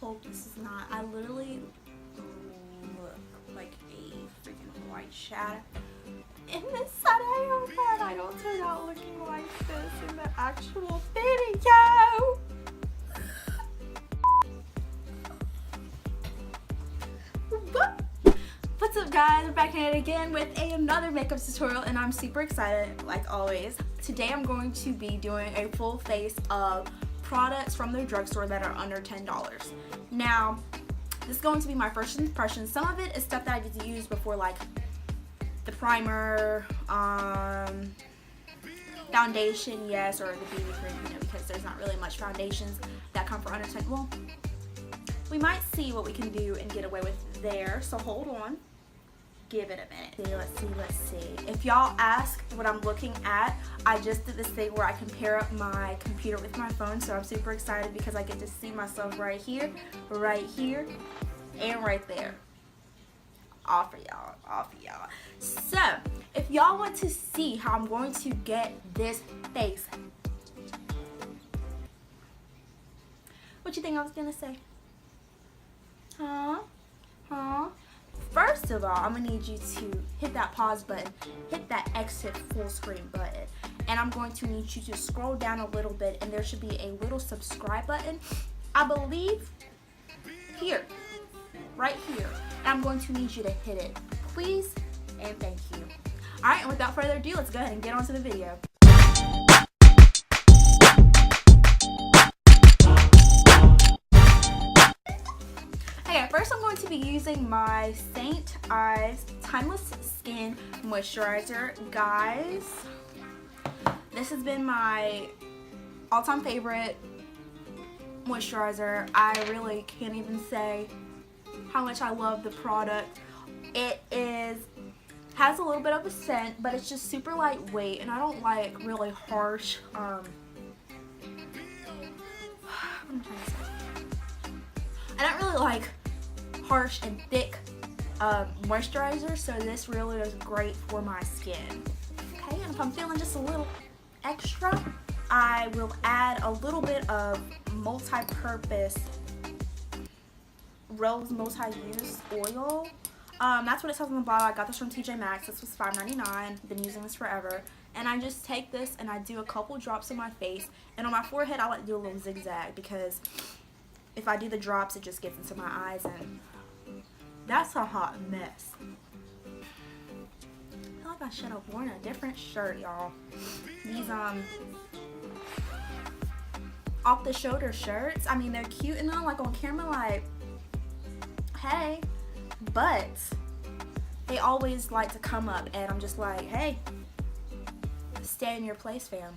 hope this is not, I literally look like a freaking white shadow in this side. I hope that I don't turn out looking like this in the actual video. What's up guys, we're back at it again with another makeup tutorial and I'm super excited like always. Today I'm going to be doing a full face of products from the drugstore that are under $10. Now, this is going to be my first impression. Some of it is stuff that I did use before, like the primer, foundation, yes, or the BB cream, you know, because there's not really much foundations that come for under 10. Well, we might see what we can do and get away with there, so hold on. Give it a minute. Let's see. If y'all ask what I'm looking at, I just did this thing where I can pair up my computer with my phone, so I'm super excited because I get to see myself right here, and right there. All for y'all. So, if y'all want to see how I'm going to get this face, what you think I was gonna say? Huh? First of all, I'm gonna need you to hit that pause button, hit that exit full screen button, and I'm going to need you to scroll down a little bit and there should be a little subscribe button, I believe, here, right here, and I'm going to need you to hit it, please, and thank you. Alright, and without further ado, let's go ahead and get on to the video. First, I'm going to be using my St. Ives Timeless Skin Moisturizer. Guys, this has been my all-time favorite moisturizer. I really can't even say how much I love the product. It has a little bit of a scent, but it's just super lightweight, and I don't like really harsh, what am I trying to say? I don't really like harsh and thick moisturizer, so this really is great for my skin. Okay, and if I'm feeling just a little extra, I will add a little bit of multi-purpose rose multi-use oil. That's what it says on the bottle. I got this from TJ Maxx. This was $5.99. Been using this forever. And I just take this and I do a couple drops on my face, and on my forehead I like to do a little zigzag because if I do the drops, it just gets into my eyes, and that's a hot mess. I feel like I should have worn a different shirt, y'all. These off the shoulder shirts, I mean, they're cute and all, like on camera, like, hey, but they always like to come up, and I'm just like, hey, stay in your place, fam.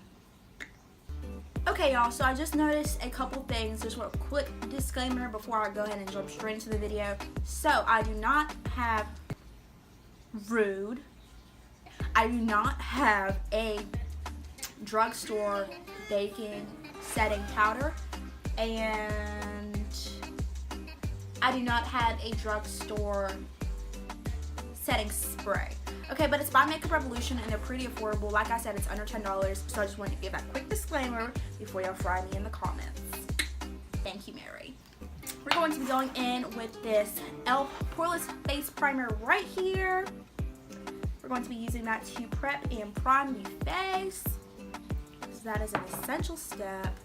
Okay, y'all, so I just noticed a couple things. Just a quick disclaimer before I go ahead and jump straight into the video. So, I do not have Rude. I do not have a drugstore baking setting powder. And I do not have a drugstore setting spray. Okay, but it's by Makeup Revolution and they're pretty affordable. Like I said, it's under $10, so I just wanted to give that quick disclaimer before y'all fry me in the comments. Thank you, Mary. We're going to be going in with this E.L.F. Poreless Face Primer right here. We're going to be using that to prep and prime the face, because that is an essential step.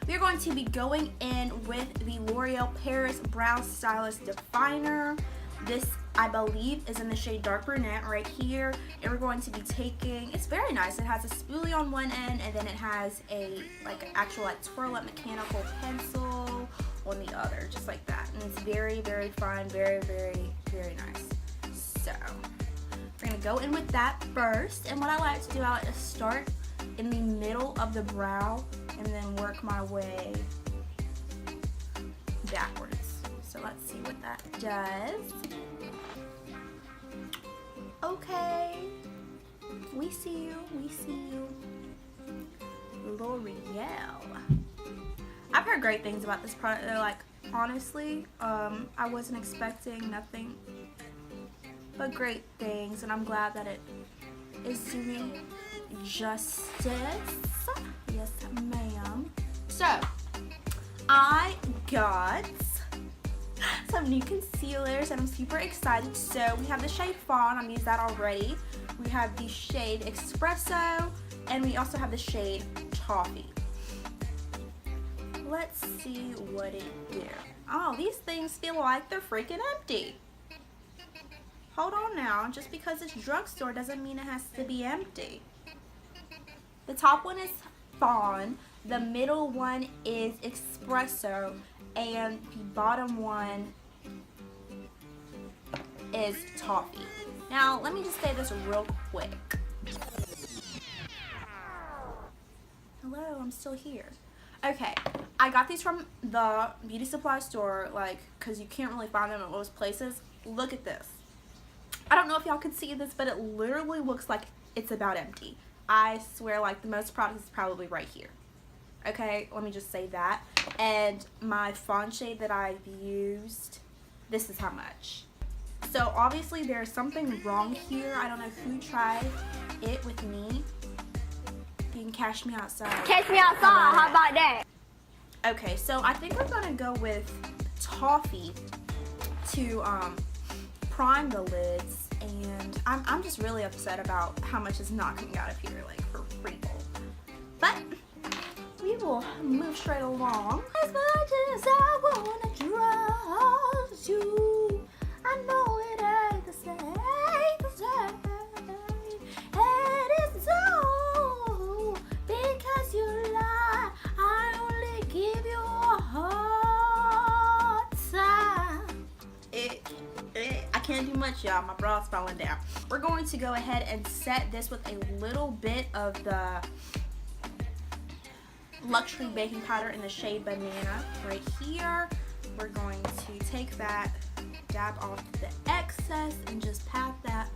We're going to be going in with the Loreal Paris Brow Stylist Definer. This, I believe, is in the shade Dark Brunette right here. And we're going to be taking, it's very nice. It has a spoolie on one end, and then it has a actual twirl up mechanical pencil on the other, just like that. And it's very, very fun, very, very, very nice. So, we're going to go in with that first. And what I like to do, I like to start in the middle of the brow and then work my way backwards. So let's see what that does. Okay, we see you. L'Oreal. I've heard great things about this product. They're like, honestly, I wasn't expecting nothing but great things, and I'm glad that it is doing justice. Yes, ma'am. So, I got some new concealers and I'm super excited. So, we have the shade Fawn. I've used that already. We have the shade Espresso. And we also have the shade Toffee. Let's see what it do. Oh, these things feel like they're freaking empty. Hold on now. Just because it's drugstore doesn't mean it has to be empty. The top one is Fawn. The middle one is Espresso. And the bottom one is Toffee. Now, let me just say this real quick. Hello, I'm still here. Okay, I got these from the beauty supply store, like, because you can't really find them at most places. Look at this. I don't know if y'all can see this, but it literally looks like it's about empty. I swear, like, the most product is probably right here. Okay, let me just say that. And my fawn shade that I've used, this is how much. So, obviously, there's something wrong here. I don't know who tried it with me. You can cash me outside. Catch me outside, how about that? Okay, so I think we're gonna go with Toffee to prime the lids, and I'm just really upset about how much is not coming out of here, like, for real. But we will move straight along. As much as I wanna trust you, I know it ain't the same. And it's so because you lie, I only give you a hard time. I can't do much, y'all. My bra's falling down. We're going to go ahead and set this with a little bit of the luxury baking powder in the shade Banana right here. We're going to take that, dab off the excess, and just pat that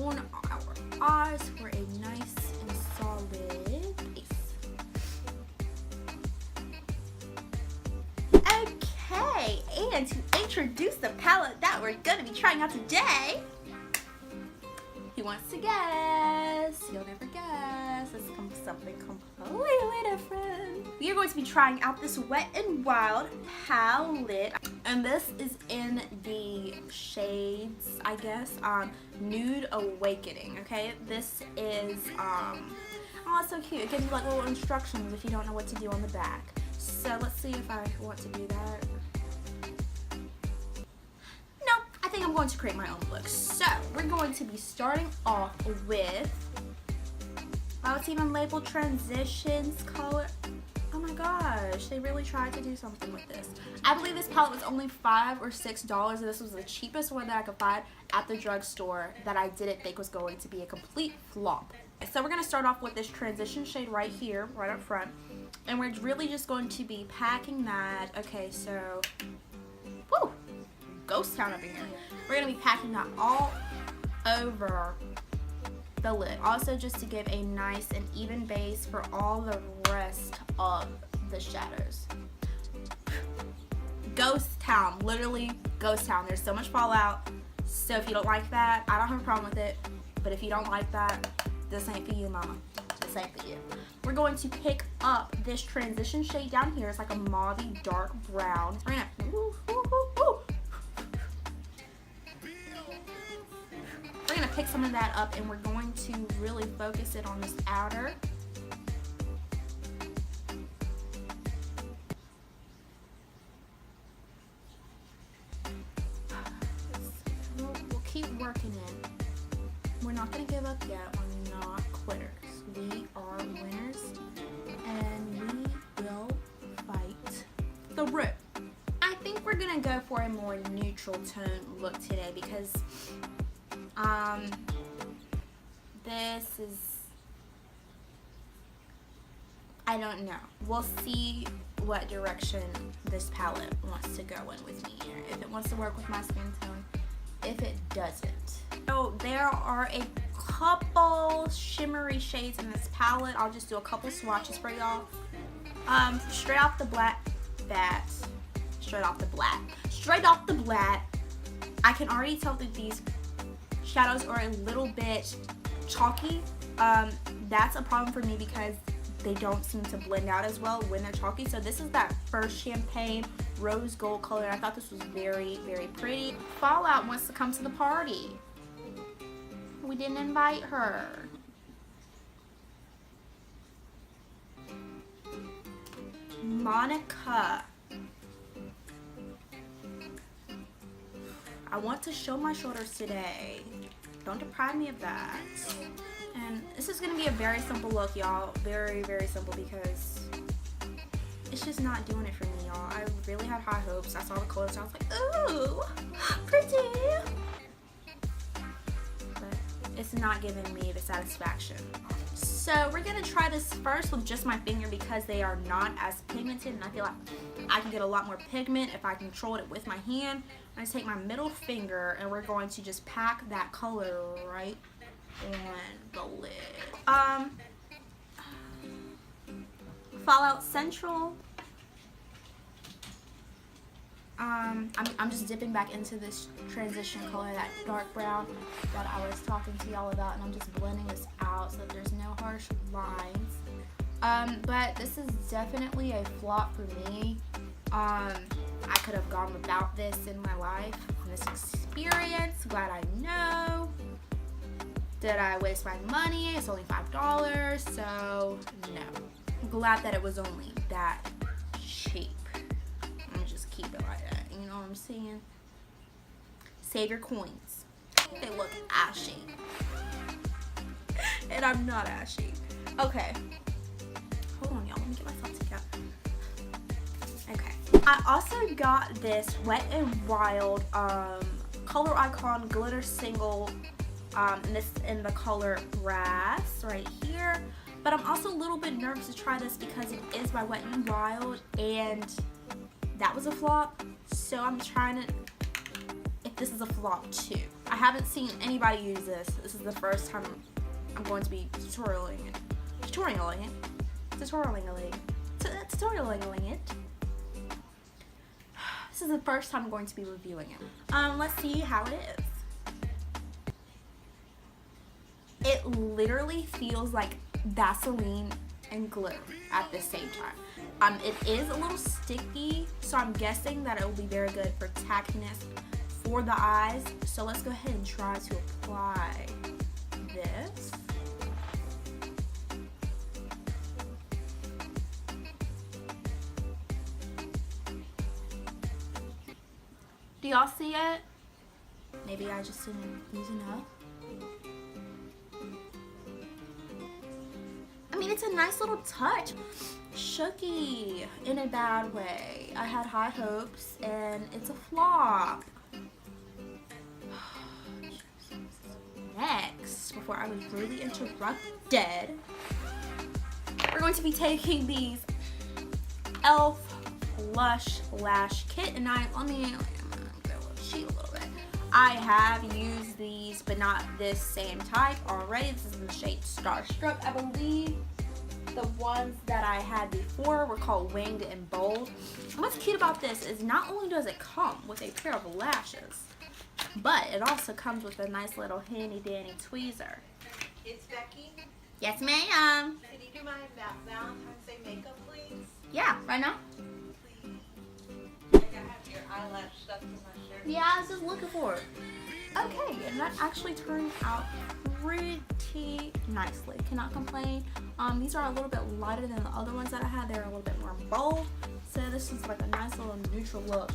on our eyes for a nice and solid base. Okay, and to introduce the palette that we're going to be trying out today, who wants to guess? You'll never guess. It's something completely different. We are going to be trying out this Wet n Wild palette, and this is in the shades, I guess, Nude Awakening. Okay, this is oh, it's so cute. It gives you like little instructions if you don't know what to do on the back. So let's see if I want to do that. No, I think I'm going to create my own look. So we're going to be starting off with, oh, it's even labeled Transitions color. Oh my gosh, they really tried to do something with this. I believe this palette was only $5 or $6, and this was the cheapest one that I could find at the drugstore that I didn't think was going to be a complete flop. So we're going to start off with this transition shade right here, right up front. And we're really just going to be packing that. Okay, so, woo, ghost town up in here. We're going to be packing that all over the lid. Also, just to give a nice and even base for all the rest of the shadows. Ghost town, literally ghost town. There's so much fallout. So if you don't like that, I don't have a problem with it. But if you don't like that, this ain't for you, mama. This ain't for you. We're going to pick up this transition shade down here. It's like a mauvey dark brown. We're gonna pick some of that up, and we're going to really focus it on this outer. We'll keep working it. We're not gonna give up yet. We're not quitters. We are winners, and we will fight the root. I think we're gonna go for a more neutral tone look today because this is, I don't know. We'll see what direction this palette wants to go in with me here. If it wants to work with my skin tone, if it doesn't. So there are a couple shimmery shades in this palette. I'll just do a couple swatches for y'all. Straight off the black, straight off the black, I can already tell that these shadows are a little bit chalky. that's a problem for me because they don't seem to blend out as well when they're chalky. So this is that first champagne rose gold color, and I thought this was very, very pretty. Fallout wants to come to the party. We didn't invite her. Monica. I want to show my shoulders today. Don't deprive me of that. And this is going to be a very simple look, y'all. Very, very simple because it's just not doing it for me, y'all. I really had high hopes. I saw the colors and I was like, ooh, pretty. But it's not giving me the satisfaction. So we're going to try this first with just my finger because they are not as pigmented, and I feel like I can get a lot more pigment if I control it with my hand. I'm going to take my middle finger and we're going to just pack that color right on the lid. Fallout Central. I'm just dipping back into this transition color, that dark brown that I was talking to y'all about, and I'm just blending this out so that there's no harsh lines. But this is definitely a flop for me. I could have gone without this in my life, in this experience. Glad I know. Did I waste my money? It's only $5, so no. Glad that it was only that cheap. I'm gonna just keep it like that. You know what I'm saying? Save your coins. They look ashy. And I'm not ashy. Okay. Hold on, y'all. Let me get myself together. Okay. I also got this Wet n Wild Color Icon Glitter Single. And this in the color Grass right here. But I'm also a little bit nervous to try this because it is by Wet n Wild, and that was a flop. So I'm trying to, if this is a flop too. I haven't seen anybody use this. This is the first time I'm going to be tutorialing it. This is the first time I'm going to be reviewing it. Let's see how it is. It literally feels like Vaseline and glitter at the same time. It is a little sticky, so I'm guessing that it will be very good for tackiness for the eyes. So let's go ahead and try to apply this. Do y'all see it? Maybe I just didn't use enough. I mean, it's a nice little touch. Shooky in a bad way. I had high hopes and it's a flop. Next, before I was really interrupted, we're going to be taking these E.L.F. Lush Lash Kit, and I'm gonna cheat a little bit. I have used these, but not this same type already. This is in the shade Starstruck, I believe. The ones that I had before were called Winged and Bold. And what's cute about this is not only does it come with a pair of lashes, but it also comes with a nice little handy dandy tweezer. It's Becky. Yes, ma'am. Can you do my Valentine's Day makeup, please? Yeah, right now? Please. I gotta have your eyelash stuff in my shirt. Yeah, I was just looking for it. Okay, and that actually turned out pretty nicely. Cannot complain. These are a little bit lighter than the other ones that I had. They're a little bit more bold. So this is like a nice little neutral look.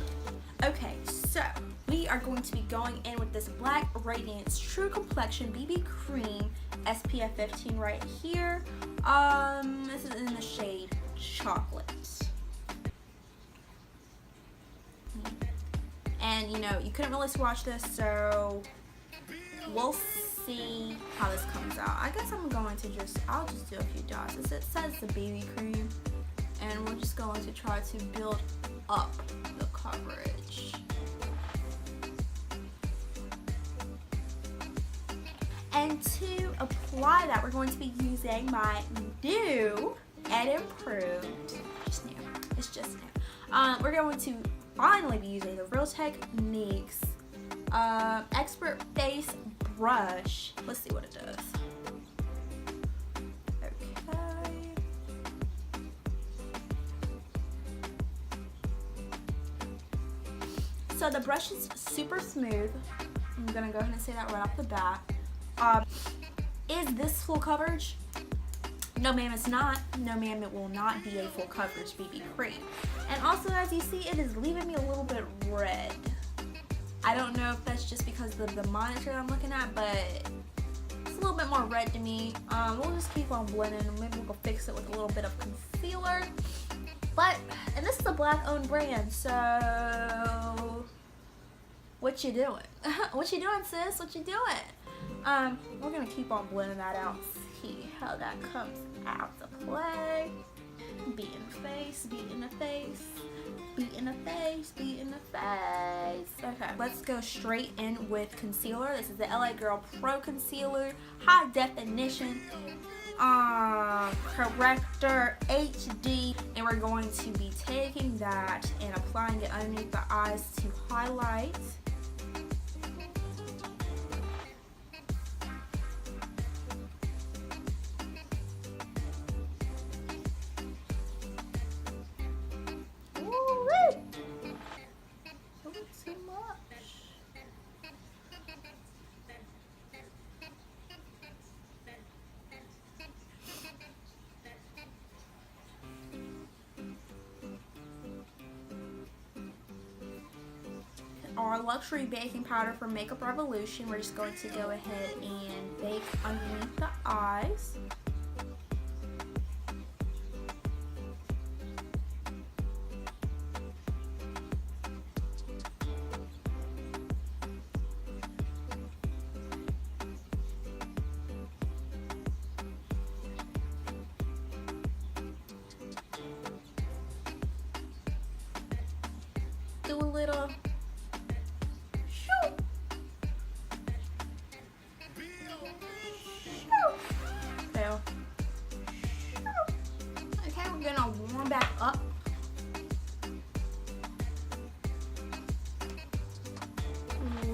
Okay, so we are going to be going in with this Black Radiance True Complexion BB Cream SPF 15 right here. This is in the shade Chocolate. And you know, you couldn't really swatch this, so we'll see how this comes out. I guess I'll just do a few dots. It says the BB cream, and we're just going to try to build up the coverage. And to apply that, we're going to be using my new and improved, it's just new. We're going to finally be using the Real Techniques Expert Face Brush. Let's see what it does. So the brush is super smooth. I'm gonna go ahead and say that right off the bat. Is this full coverage? No ma'am, it's not. No ma'am, it will not be a full coverage BB cream. And also, as you see, it is leaving me a little bit red. I don't know if that's just because of the monitor I'm looking at, but it's a little bit more red to me. We'll just keep on blending and maybe we'll fix it with a little bit of concealer. But, and this is a black owned brand, so what you doing? What you doing, sis? What you doing? We're gonna keep on blending that out, see how that comes out to play. Beat in the face, beat in the face, beat in the face, beat in the face. Okay, let's go straight in with concealer. This is the LA Girl Pro Concealer, high definition, corrector HD, and we're going to be taking that and applying it underneath the eyes to highlight. Our luxury baking powder from Makeup Revolution. We're just going to go ahead and bake underneath the eyes. Do a little okay, we're gonna warm back up.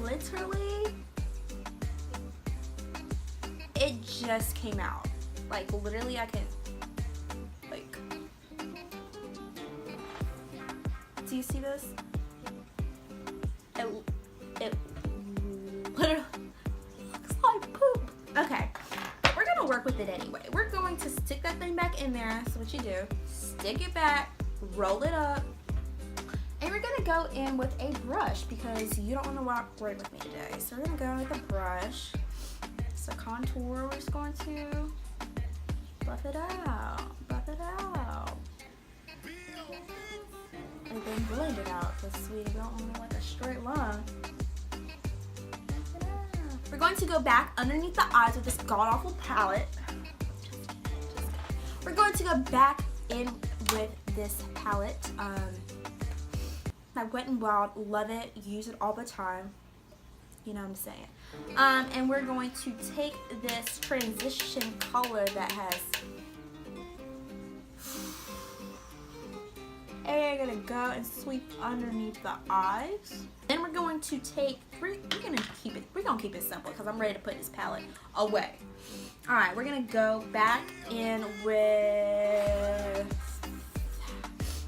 Literally, it just came out. Like literally, I can like. Do you see this? It literally looks like poop. Okay. We're gonna work with it anyway. We're going to stick that thing back in there. So what you do, stick it back, roll it up, and we're gonna go in with a brush because you don't want to walk right with me today. So we're gonna go with a brush. So contour, we're just going to buff it out, buff it out, and then blend it out because we don't want like a straight line. We're going to go back underneath the eyes with this god-awful palette. We're going to go back in with this palette. I Wet n Wild, love it, use it all the time. You know what I'm saying. And we're going to take this transition color that has... And we're gonna go and sweep underneath the eyes. Then we're going to take, we're gonna keep it simple because I'm ready to put this palette away. All right, we're gonna go back in with,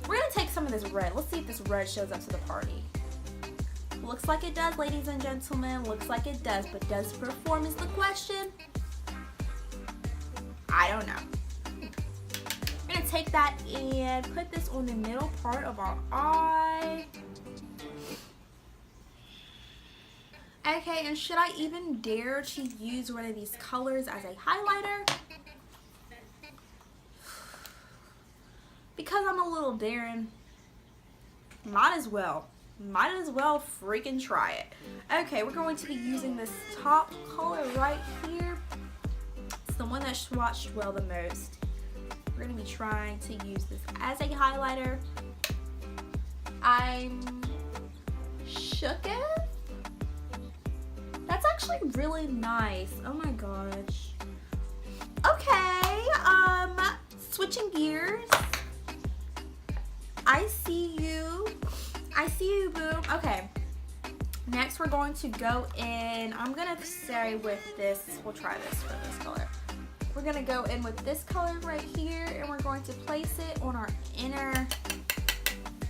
we're gonna take some of this red. Let's see if this red shows up to the party. Looks like it does, ladies and gentlemen. Looks like it does, but does it perform is the question. I don't know. We're gonna take that and put this on the middle part of our eye. Okay, and should I even dare to use one of these colors as a highlighter? Because I'm a little daring, might as well freaking try it. Okay, we're going to be using this top color right here. It's the one that swatched well the most. We're going to be trying to use this as a highlighter. I'm shooketh. That's actually really nice. Oh my gosh. Okay, switching gears. I see you. I see you, boo. Okay. Next, we're going to go in. I'm going to say with this. We'll try this for this color. We're going to go in with this color right here, and we're going to place it on our inner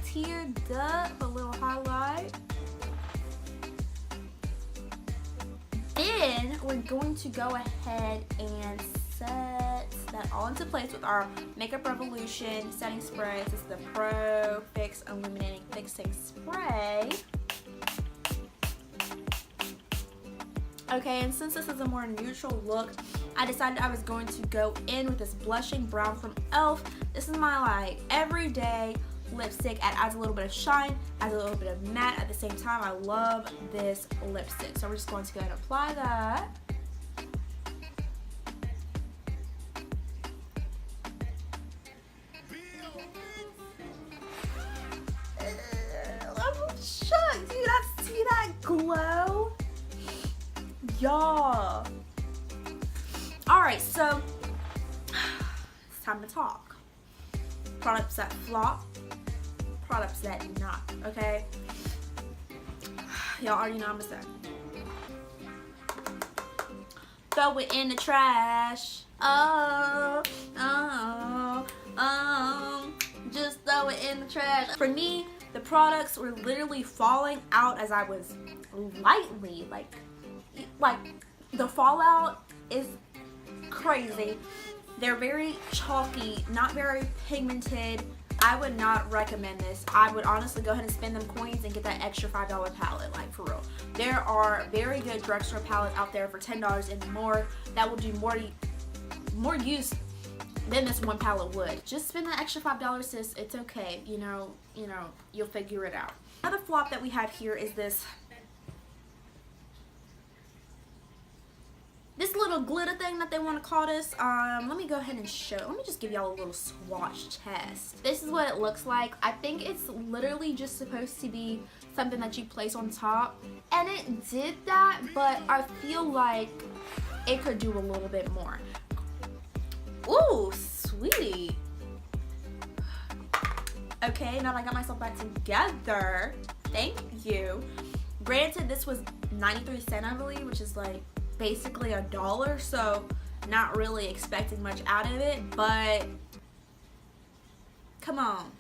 tear duct, a little highlight. we're going to go ahead and set that all into place with our Makeup Revolution setting spray. This is the Pro Fix Illuminating Fixing Spray. Okay, and since this is a more neutral look, I decided I was going to go in with this blushing brown from E.L.F. This is my like everyday lipstick. It adds a little bit of shine, adds a little bit of matte at the same time. I love this lipstick. So we're just going to go ahead and apply that. I'm shocked. See that glow? Y'all. Alright, so it's time to talk. Products that flop, products that not, okay? Y'all already know I'm gonna say. Throw it in the trash. Oh, just throw it in the trash. For me, the products were literally falling out as I was lightly, like the fallout is crazy. They're very chalky, not very pigmented. I would not recommend this. I would honestly go ahead and spend them coins and get that extra $5 palette, like for real. There are very good drugstore palettes out there for $10 and more that will do more use than this one palette would. Just spend that extra $5, sis. It's okay. You know, you'll figure it out. Another flop that we have here is this little glitter thing that they want to call this. Let me go ahead and show. Let me just give y'all a little swatch test. This is what it looks like. I think it's literally just supposed to be something that you place on top, and it did that, but I feel like it could do a little bit more. Ooh, sweetie. Okay, now that I got myself back together, thank you. Granted, this was 93 cents, I believe, which is like basically $1, so not really expecting much out of it, but come on,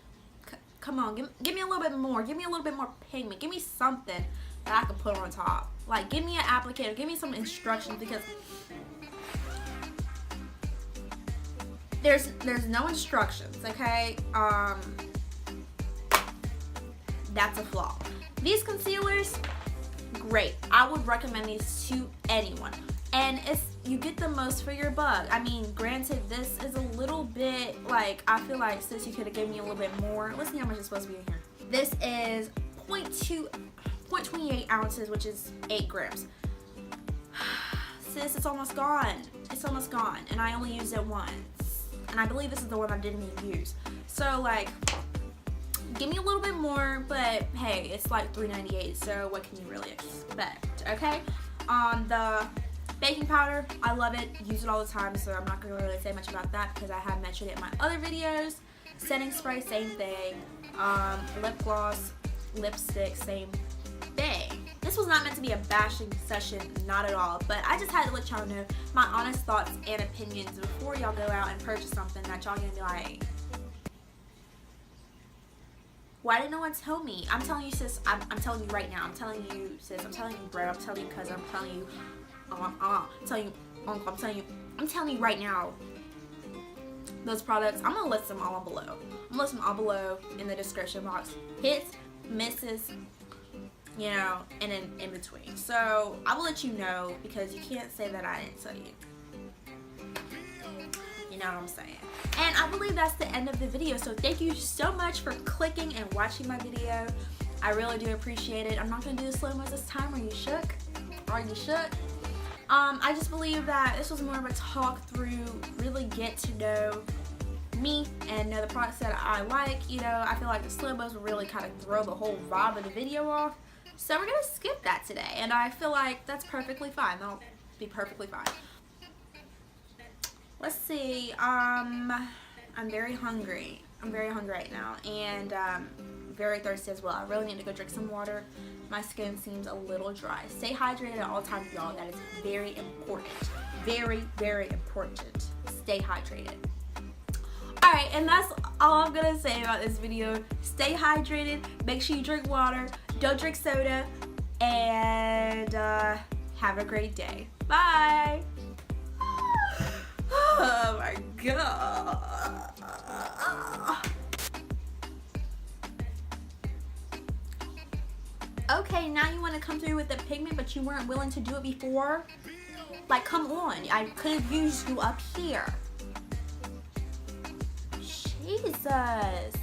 give me a little bit more, give me a little bit more pigment, give me something that I can put on top. Like, give me an applicator, give me some instructions, because there's no instructions, okay? That's a flaw. These concealers, great. I would recommend these to anyone, and you get the most for your buck. I mean, granted, this is a little bit like, I feel like, sis, you could have given me a little bit more. Let's see how much is supposed to be in here. This is 0.28 ounces, which is 8 grams. Sis, it's almost gone. It's almost gone, and I only used it once, and I believe this is the one I didn't even use. So like, give me a little bit more, but hey, it's like $3.98, so what can you really expect, okay? The baking powder, I love it, use it all the time, so I'm not gonna really say much about that because I have mentioned it in my other videos. Setting spray, same thing. Lip gloss, lipstick, same thing. This was not meant to be a bashing session, not at all, but I just had to let y'all know my honest thoughts and opinions before y'all go out and purchase something that y'all gonna be like, why didn't no one tell me? I'm telling you, sis. I'm telling you right now. I'm telling you, sis. I'm telling you, bro. I'm telling you, cousin. I'm telling you, I'm telling you, uncle. I'm telling you right now. Those products, I'm gonna list them all below. I'm gonna list them all below in the description box. Hits, misses, you know, and then in between. So I will let you know, because you can't say that I didn't tell you. You know what I'm saying? And I believe that's the end of the video. So thank you so much for clicking and watching my video. I really do appreciate it. I'm not gonna do the slow-mo this time. Are you shook? Are you shook? I just believe that this was more of a talk through, really get to know me and know the products that I like. You know, I feel like the slow-mos will really kind of throw the whole vibe of the video off. So we're gonna skip that today, and I feel like that's perfectly fine. That'll be perfectly fine. Let's see, I'm very hungry. I'm very hungry right now, and very thirsty as well. I really need to go drink some water. My skin seems a little dry. Stay hydrated at all times, y'all. That is very important. Very, very important. Stay hydrated. Alright, and that's all I'm gonna say about this video. Stay hydrated. Make sure you drink water. Don't drink soda. And Have a great day. Bye. Oh my god. Okay, now you want to come through with the pigment, but you weren't willing to do it before? Like, come on. I could have used you up here. Jesus.